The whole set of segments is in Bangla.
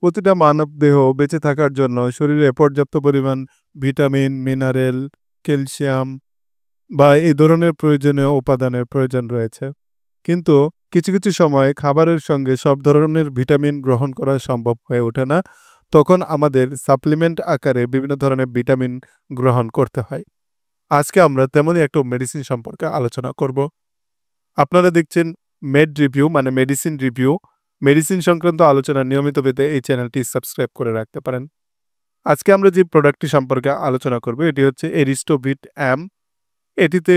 প্রতিটা মানবদেহ বেঁচে থাকার জন্য শরীরে পর্যাপ্ত পরিমাণ ভিটামিন, মিনারেল, ক্যালসিয়াম বা এই ধরনের প্রয়োজনীয় উপাদানের প্রয়োজন রয়েছে। কিন্তু কিছু সময় খাবারের সঙ্গে সব ধরনের ভিটামিন গ্রহণ করা সম্ভব হয়ে ওঠে না। তখন আমাদের সাপ্লিমেন্ট আকারে বিভিন্ন ধরনের ভিটামিন গ্রহণ করতে হয়। আজকে আমরা তেমনই একটা মেডিসিন সম্পর্কে আলোচনা করব। আপনারা দেখছেন মেড রিভিউ মানে মেডিসিন রিভিউ। মেডিসিন সংক্রান্ত আলোচনা নিয়মিত পেতে এই চ্যানেলটি সাবস্ক্রাইব করে রাখতে পারেন। আজকে আমরা যে প্রোডাক্টটি সম্পর্কে আলোচনা করব এটি হচ্ছে এরিস্টোভিট এম। এটিতে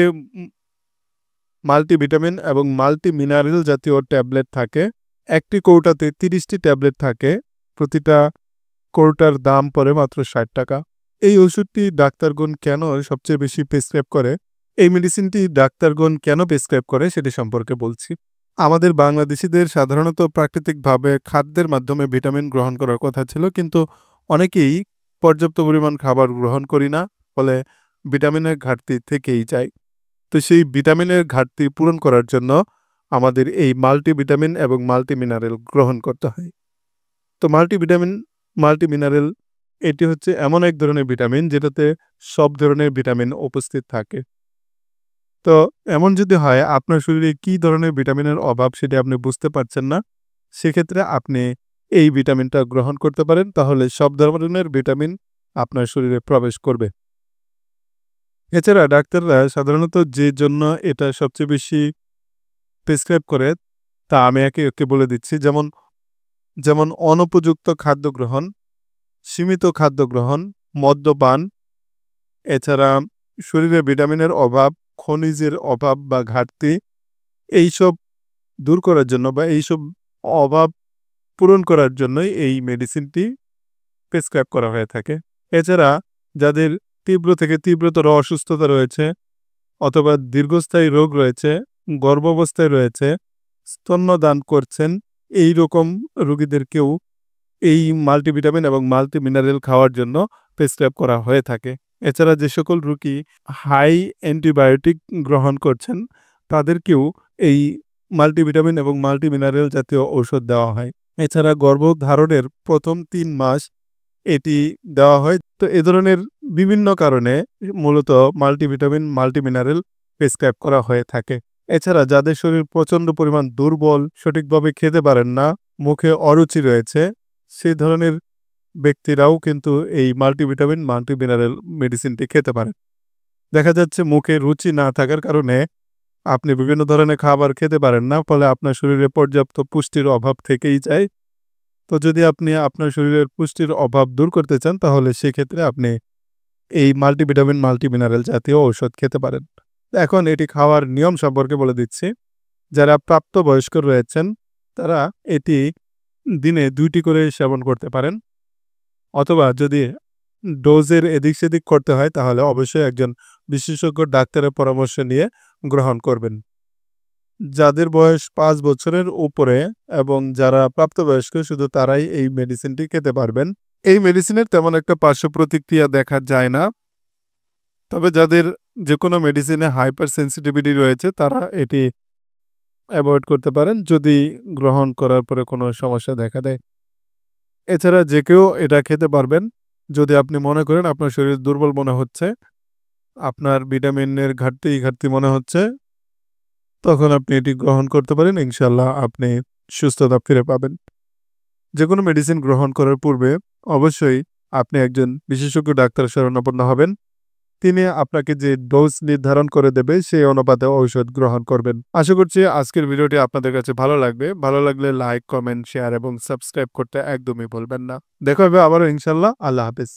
মাল্টিভিটামিন এবং মাল্টিমিনারেল জাতীয় ট্যাবলেট থাকে। একটি কৌটাতে 30টি ট্যাবলেট থাকে। প্রতিটা কৌটার দাম পড়ে মাত্র 60 টাকা। এই ওষুধটি ডাক্তারগণ কেন সবচেয়ে বেশি প্রেসক্রাইব করে, এই মেডিসিনটি ডাক্তারগণ কেন প্রেসক্রাইব করে সেটি সম্পর্কে বলছি। আমাদের বাংলাদেশিদের সাধারণত প্রাকৃতিকভাবে খাদ্যের মাধ্যমে ভিটামিন গ্রহণ করার কথা ছিল, কিন্তু অনেকেই পর্যাপ্ত পরিমাণ খাবার গ্রহণ করি না, ফলে ভিটামিনের ঘাটতি থেকেই যায়। তো সেই ভিটামিনের ঘাটতি পূরণ করার জন্য আমাদের এই মাল্টিভিটামিন এবং মাল্টিমিনারেল গ্রহণ করতে হয়। তো মাল্টিভিটামিন, মাল্টিমিনারেল এটি হচ্ছে এমন এক ধরনের ভিটামিন যেটাতে সব ধরনের ভিটামিন উপস্থিত থাকে। তো এমন যদি হয় আপনার শরীরে কী ধরনের ভিটামিনের অভাব সেটি আপনি বুঝতে পারছেন না, সেক্ষেত্রে আপনি এই ভিটামিনটা গ্রহণ করতে পারেন। তাহলে সব ধরনের ভিটামিন আপনার শরীরে প্রবেশ করবে। এছাড়া ডাক্তাররা সাধারণত যে জন্য এটা সবচেয়ে বেশি প্রেসক্রাইব করে তা আমি একে বলে দিচ্ছি। যেমন অনুপযুক্ত খাদ্য গ্রহণ, সীমিত খাদ্য গ্রহণ, মদ্যপান, এছাড়া শরীরে ভিটামিনের অভাব, খনিজের অভাব বা ঘাটতি, এইসব দূর করার জন্য বা এইসব অভাব পূরণ করার জন্যই এই মেডিসিনটি প্রেসক্রাইব করা হয়ে থাকে। এছাড়া যাদের তীব্র থেকে তীব্রতর অসুস্থতা রয়েছে অথবা দীর্ঘস্থায়ী রোগ রয়েছে, গর্ভাবস্থায় রয়েছে, স্তন্যদান করছেন, এই রকম রোগীদেরকেও এই মাল্টিভিটামিন এবং মাল্টিমিনারেল খাওয়ার জন্য প্রেসক্রাইব করা হয়ে থাকে। এছাড়া যে সকল রোগী হাই অ্যান্টিবায়োটিক গ্রহণ করছেন তাদেরকেও এই মাল্টিভিটামিন এবং মাল্টিমিনারেল জাতীয় ঔষধ দেওয়া হয়। এছাড়া গর্ভধারণের প্রথম 3 মাস এটি দেওয়া হয়। তো এ ধরনের বিভিন্ন কারণে মূলত মাল্টিভিটামিন, মাল্টিমিনারেল প্রেসক্রাইব করা হয়ে থাকে। এছাড়া যাদের শরীর প্রচণ্ড পরিমাণ দুর্বল, সঠিকভাবে খেতে পারেন না, মুখে অরুচি রয়েছে, সেই ধরনের ব্যক্তিরাও কিন্তু এই মাল্টিভিটামিন, মাল্টিমিনারেল মেডিসিনটি খেতে পারেন। দেখা যাচ্ছে মুখে রুচি না থাকার কারণে আপনি বিভিন্ন ধরনের খাবার খেতে পারেন না, ফলে আপনার শরীরে পর্যাপ্ত পুষ্টির অভাব থেকেই যায়। তো যদি আপনি আপনার শরীরের পুষ্টির অভাব দূর করতে চান তাহলে সেক্ষেত্রে আপনি এই মাল্টিভিটামিন, মাল্টিমিনারেল জাতীয় ঔষধ খেতে পারেন। এখন এটি খাওয়ার নিয়ম সম্পর্কে বলে দিচ্ছি। যারা প্রাপ্তবয়স্ক রয়েছেন তারা এটি দিনে 2টি করে সেবন করতে পারেন, অথবা যদি ডোজের এদিক সেদিক করতে হয় তাহলে অবশ্যই একজন বিশেষজ্ঞ ডাক্তারের পরামর্শ নিয়ে গ্রহণ করবেন। যাদের বয়স 5 বছরের উপরে এবং যারা প্রাপ্তবয়স্ক শুধু তারাই এই মেডিসিনটি খেতে পারবেন। এই মেডিসিনের তেমন একটা পার্শ্ব প্রতিক্রিয়া দেখা যায় না, তবে যাদের যে কোনো মেডিসিনে হাইপার সেন্সিটিভিটি রয়েছে তারা এটি অ্যাভয়েড করতে পারেন যদি গ্রহণ করার পরে কোনো সমস্যা দেখা দেয়। এছাড়া যে কেউ এটা খেতে পারবেন যদি আপনি মনে করেন আপনার শরীর দুর্বল মনে হচ্ছে, আপনার ভিটামিনের ঘাটতি মনে হচ্ছে, তখন আপনি এটি গ্রহণ করতে পারেন। ইনশাআল্লাহ আপনি সুস্থতা ফিরে পাবেন। যে কোনো মেডিসিন গ্রহণ করার পূর্বে অবশ্যই আপনি একজন বিশেষজ্ঞ ডাক্তারের শরণাপন্ন হবেন। তিনি আপনাকে যে ডোজ নির্ধারণ করে দেবে সেই অনুপাতে ঔষধ গ্রহণ করবেন। আশা করছি আজকের ভিডিওটি আপনাদের কাছে ভালো লাগবে। ভালো লাগলে লাইক, কমেন্ট, শেয়ার এবং সাবস্ক্রাইব করতে একদমই ভুলবেন না। দেখা হবে আবারও ইনশাআল্লাহ। আল্লাহ হাফেজ।